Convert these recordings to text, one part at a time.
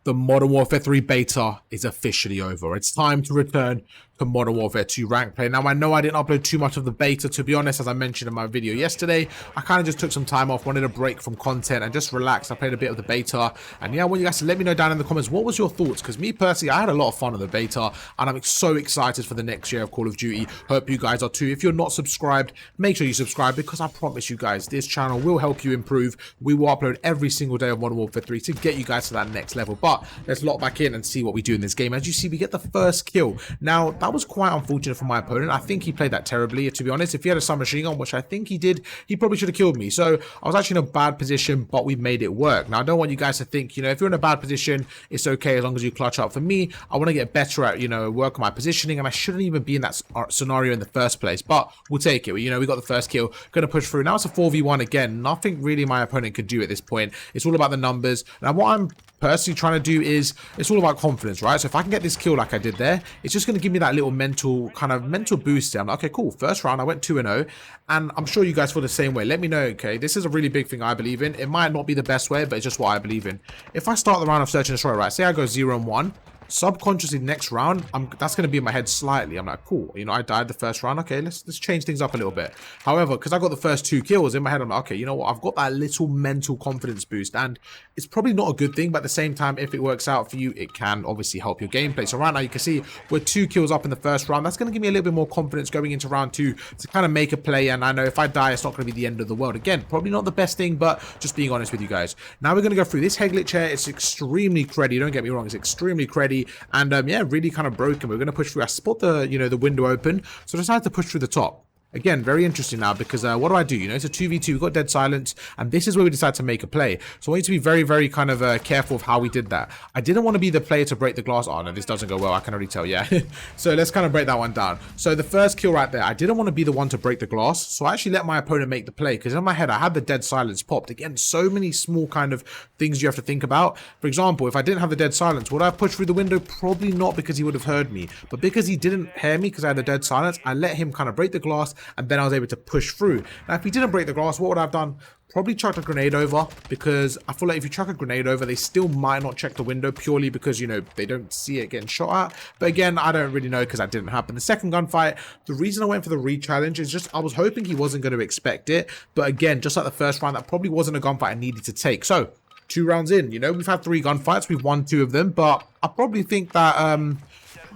The Modern Warfare 3 beta is officially over. It's time to return to Modern Warfare 2 rank play. Now, I know I didn't upload too much of the beta, to be honest. As I mentioned in my video yesterday, I kind of just took some time off, wanted a break from content and just relax. I played a bit of the beta, and yeah, I want you guys to let me know down in the comments, what was your thoughts? Because me personally, I had a lot of fun on the beta, and I'm so excited for the next year of Call of Duty. Hope you guys are too. If you're not subscribed, make sure you subscribe, because I promise you guys, this channel will help you improve. We will upload every single day of Modern Warfare 3 to get you guys to that next level. But let's lock back in and see what we do in this game. As you see, we get the first kill. Now, that was quite unfortunate for my opponent. I think he played that terribly, to be honest. If he had a submachine gun, which I think he did, he probably should have killed me. So I was actually in a bad position, but we made it work. Now, I don't want you guys to think, if you're in a bad position, it's okay as long as you clutch up. For me, I want to get better at, work on my positioning, and I shouldn't even be in that scenario in the first place, but we'll take it. We got the first kill, going to push through. Now it's a 4v1 again. Nothing really my opponent could do at this point. It's all about the numbers. Now, what I'm personally trying to do is, it's all about confidence, right? So if I can get this kill like I did there, it's just going to give me that little mental boost there. I'm like, okay, cool, first round I went 2-0, and I'm sure you guys feel the same way. Let me know. Okay, this is a really big thing I believe in. It might not be the best way, but it's just what I believe in. If I start the round of search and destroy, right, say I go 0-1, subconsciously next round, that's going to be in my head slightly. I'm like, cool, I died the first round. Okay, let's change things up a little bit. However, because I got the first 2 kills in my head, I'm like, okay, you know what, I've got that little mental confidence boost, and it's probably not a good thing, but at the same time, if it works out for you, it can obviously help your gameplay. So right now you can see we're 2 kills up in the first round. That's going to give me a little bit more confidence going into round 2 to kind of make a play, and I know if I die, it's not going to be the end of the world. Again, probably not the best thing, but just being honest with you guys. Now we're going to go through this head glitch here. It's extremely creddy, don't get me wrong, it's extremely creddy, and yeah, really kind of broken. We're going to push through. I spot the the window open, so I decided to push through the top. Again, very interesting now, because what do? It's a 2v2, we've got dead silence, and this is where we decide to make a play. So I want you to be very, very kind of careful of how we did that. I didn't want to be the player to break the glass. Oh, no, this doesn't go well. I can already tell, yeah. So let's kind of break that one down. So the first kill right there, I didn't want to be the one to break the glass, so I actually let my opponent make the play, because in my head, I had the dead silence popped. Again, so many small kind of things you have to think about. For example, if I didn't have the dead silence, would I have pushed through the window? Probably not, because he would have heard me. But because he didn't hear me, because I had the dead silence, I let him kind of break the glass, and then I was able to push through. Now, if he didn't break the glass, what would I have done? Probably chucked a grenade over, because I feel like if you chuck a grenade over, they still might not check the window, purely because, they don't see it getting shot at. But again, I don't really know, because that didn't happen. The second gunfight, the reason I went for the re-challenge is just I was hoping he wasn't going to expect it. But again, just like the first round, that probably wasn't a gunfight I needed to take. So 2 rounds in, we've had 3 gunfights, we've won 2 of them, but I probably think that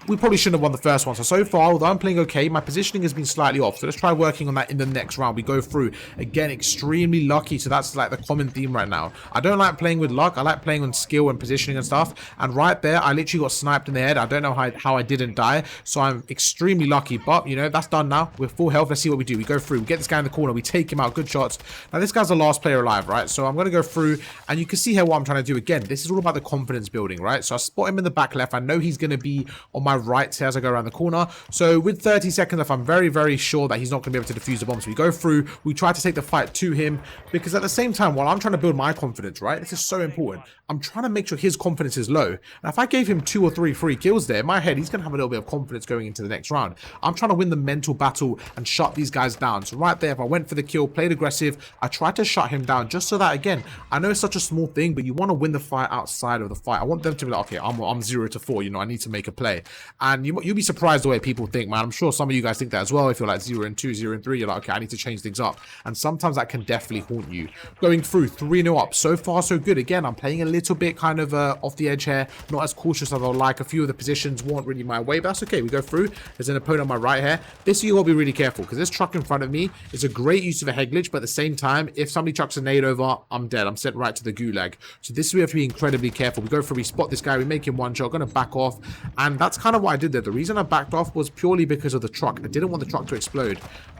we probably shouldn't have won the first one. So far, although I'm playing okay, my positioning has been slightly off. So let's try working on that in the next round. We go through. Again, extremely lucky. So that's like the common theme right now. I don't like playing with luck. I like playing on skill and positioning and stuff. And right there, I literally got sniped in the head. I don't know how I didn't die. So I'm extremely lucky. But, that's done now. We're full health. Let's see what we do. We go through. We get this guy in the corner. We take him out. Good shots. Now, this guy's the last player alive, right? So I'm going to go through. And you can see here what I'm trying to do. Again, this is all about the confidence building, right? So I spot him in the back left. I know he's going to be on my right here as I go around the corner. So with 30 seconds left, I'm very, very sure that he's not going to be able to defuse the bomb. So we go through, we try to take the fight to him, because at the same time, while I'm trying to build my confidence, right, this is so important, I'm trying to make sure his confidence is low. And if I gave him 2 or 3 free kills there, in my head, he's going to have a little bit of confidence going into the next round. I'm trying to win the mental battle and shut these guys down. So right there, if I went for the kill, played aggressive, I tried to shut him down, just so that, again, I know it's such a small thing, but you want to win the fight outside of the fight. I want them to be like, okay, I'm 0-4, I need to make a play. And you'll be surprised the way people think, man. I'm sure some of you guys think that as well. If you're like 0-2, 0-3, you're like, okay, I need to change things up. And sometimes that can definitely haunt you. Going through 3-0 up. So far, so good. Again, I'm playing a little bit kind of off the edge here. Not as cautious as I would like. A few of the positions weren't really my way, but that's okay. We go through. There's an opponent on my right here. This you got to be really careful, because this truck in front of me is a great use of a head glitch, but at the same time, if somebody chucks a nade over, I'm dead. I'm sent right to the gulag. So this we have to be incredibly careful. We go through, we spot this guy, we make him one shot, going to back off. And that's kind of what I did there. The reason I backed off was purely because of the truck. I didn't want the truck to explode.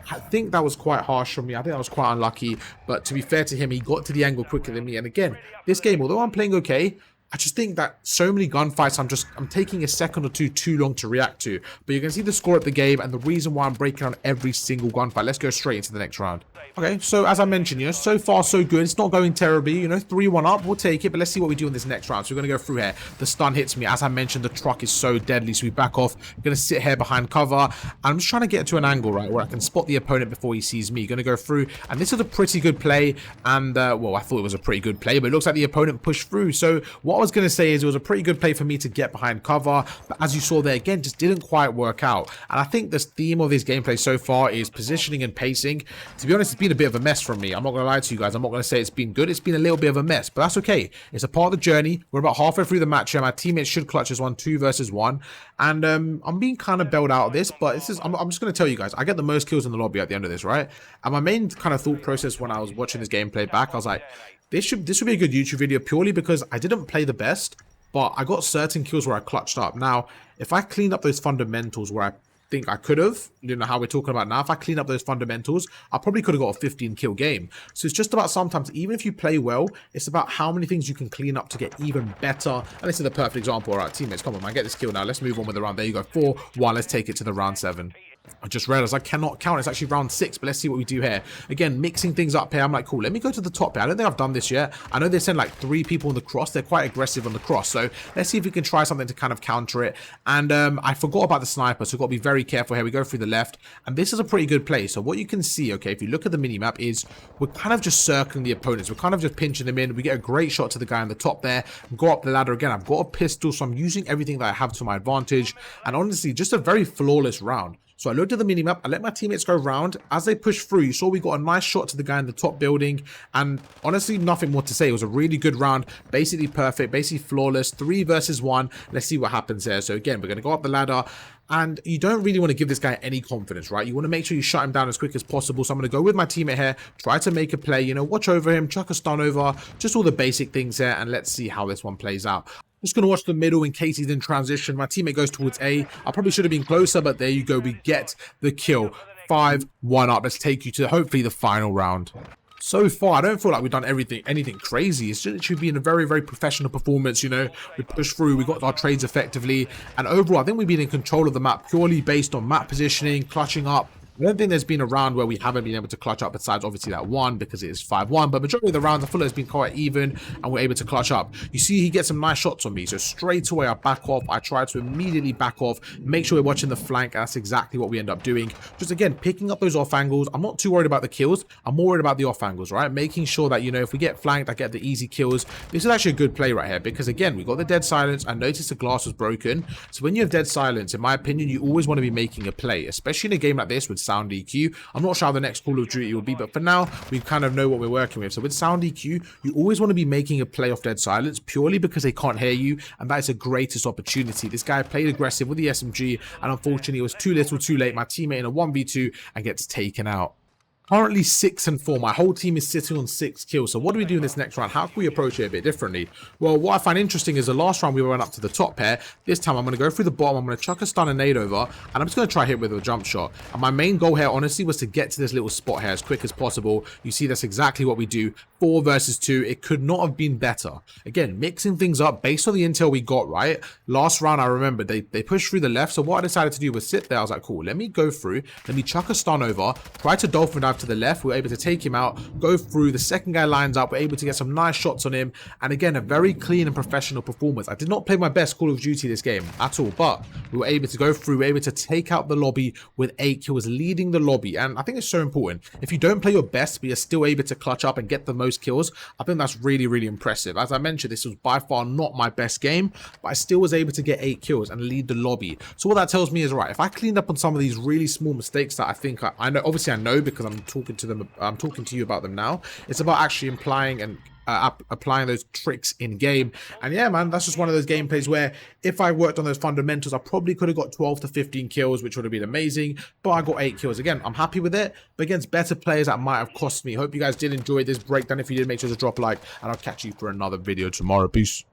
I think that was quite harsh from me. I think that was quite unlucky. But to be fair to him, he got to the angle quicker than me. And again, this game, although I'm playing okay, I just think that so many gunfights, I'm taking a second or two too long to react to. But you can see the score of the game and the reason why I'm breaking on every single gunfight. Let's go straight into the next round. Okay, so as I mentioned, so far so good. It's not going terribly, 3-1 up. We'll take it, but let's see what we do in this next round. So we're going to go through here. The stun hits me. As I mentioned, the truck is so deadly, so we back off. We're going to sit here behind cover. And I'm just trying to get to an angle, right, where I can spot the opponent before he sees me. Going to go through, and this is a pretty good play. And, well, I thought it was a pretty good play, but it looks like the opponent pushed through. So what I was going to say is it was a pretty good play for me to get behind cover, but as you saw there again, just didn't quite work out. And I think this theme of this gameplay so far is positioning and pacing. To be honest, it's been a bit of a mess from me. I'm not going to lie to you guys. I'm not going to say it's been good. It's been a little bit of a mess, but that's okay. It's a part of the journey. We're about halfway through the match here. My teammates should clutch this one 2 versus 1. And I'm being kind of bailed out of this, but I'm just going to tell you guys, I get the most kills in the lobby at the end of this, right? And my main kind of thought process when I was watching this gameplay back, I was like, this would be a good YouTube video purely because I didn't play the best, but I got certain kills where I clutched up. Now, if I cleaned up those fundamentals where I think I could have, you know, how we're talking about now, if I clean up those fundamentals, I probably could have got a 15 kill game. So it's just about sometimes, even if you play well, it's about how many things you can clean up to get even better. And this is the perfect example. All right, teammates, come on, man, get this kill now. Let's move on with the round. There you go, 4-1. Let's take it to the round 7. I just realized I cannot count. It's actually round 6, but let's see what we do here. Again, mixing things up here. I'm like, cool, let me go to the top here. I don't think I've done this yet. I know they send like 3 people on the cross. They're quite aggressive on the cross. So let's see if we can try something to kind of counter it. And I forgot about the sniper, so we've got to be very careful here. We go through the left, and this is a pretty good play. So what you can see, okay, if you look at the minimap, is we're kind of just circling the opponents. We're kind of just pinching them in. We get a great shot to the guy on the top there. Go up the ladder again. I've got a pistol, so I'm using everything that I have to my advantage. And honestly, just a very flawless round. So I looked at the minimap, I let my teammates go round. As they pushed through, you saw we got a nice shot to the guy in the top building. And honestly, nothing more to say. It was a really good round. Basically perfect, basically flawless. 3 versus 1. Let's see what happens there. So again, we're going to go up the ladder. And you don't really want to give this guy any confidence, right? You want to make sure you shut him down as quick as possible. So I'm going to go with my teammate here, try to make a play, you know, watch over him, chuck a stun over, just all the basic things here. And let's see how this one plays out. Just going to watch the middle in case he's in transition. My teammate goes towards A. I probably should have been closer, but there you go. We get the kill. 5-1 up. Let's take you to hopefully the final round. So far, I don't feel like we've done anything crazy. It should be in a very, very professional performance, you know. We pushed through, we got our trades effectively. And overall, I think we've been in control of the map purely based on map positioning, clutching up. I don't think there's been a round where we haven't been able to clutch up, besides obviously that one because it is 5-1. But majority of the rounds, I feel like it's been quite even and we're able to clutch up. You see, he gets some nice shots on me. So straight away, I back off. I try to immediately back off, make sure we're watching the flank. And that's exactly what we end up doing. Just again, picking up those off angles. I'm not too worried about the kills. I'm more worried about the off angles, right? Making sure that, you know, if we get flanked, I get the easy kills. This is actually a good play right here because again, we got the dead silence. I noticed the glass was broken. So when you have dead silence, in my opinion, you always want to be making a play, especially in a game like this with sound EQ. I'm not sure how the next Call of Duty will be, but for now, we kind of know what we're working with. So with sound EQ, you always want to be making a play off dead silence purely because they can't hear you, and that is the greatest opportunity. This guy played aggressive with the SMG, and unfortunately, it was too little too late. My teammate in a 1v2 and gets taken out. Currently 6-4. My whole team is sitting on 6 kills. So what do we do in this next round? How can we approach it a bit differently? Well, what I find interesting is the last round we went up to the top pair. This time I'm going to go through the bottom. I'm going to chuck a stun and nade over. And I'm just going to try hit with a jump shot. And my main goal here, honestly, was to get to this little spot here as quick as possible. You see, that's exactly what we do. 4 versus 2. It could not have been better. Again, mixing things up based on the intel we got, right? Last round, I remember they pushed through the left. So what I decided to do was sit there. I was like, cool, let me go through. Let me chuck a stun over. Try to dolphin dive to the left. We're able to take him out, go through. The second guy lines up. We're able to get some nice shots on him. And again, a very clean and professional performance. I did not play my best Call of Duty this game at all, but we were able to go through. We were able to take out the lobby with 8 kills, leading the lobby. And I think it's so important. If you don't play your best, but you're still able to clutch up and get the most kills, I think that's really, really impressive. As I mentioned, this was by far not my best game, but I still was able to get 8 kills and lead the lobby. So what that tells me is, right, if I cleaned up on some of these really small mistakes that I think I know, obviously I know because I'm talking to them, I'm talking to you about them now. It's about actually implying and applying those tricks in game. And yeah, man, that's just one of those gameplays where if I worked on those fundamentals, I probably could have got 12 to 15 kills, which would have been amazing, but I got 8 kills. Again, I'm happy with it, but against better players that might have cost me. Hope you guys did enjoy this breakdown. If you did, make sure to drop a like, and I'll catch you for another video tomorrow. Peace.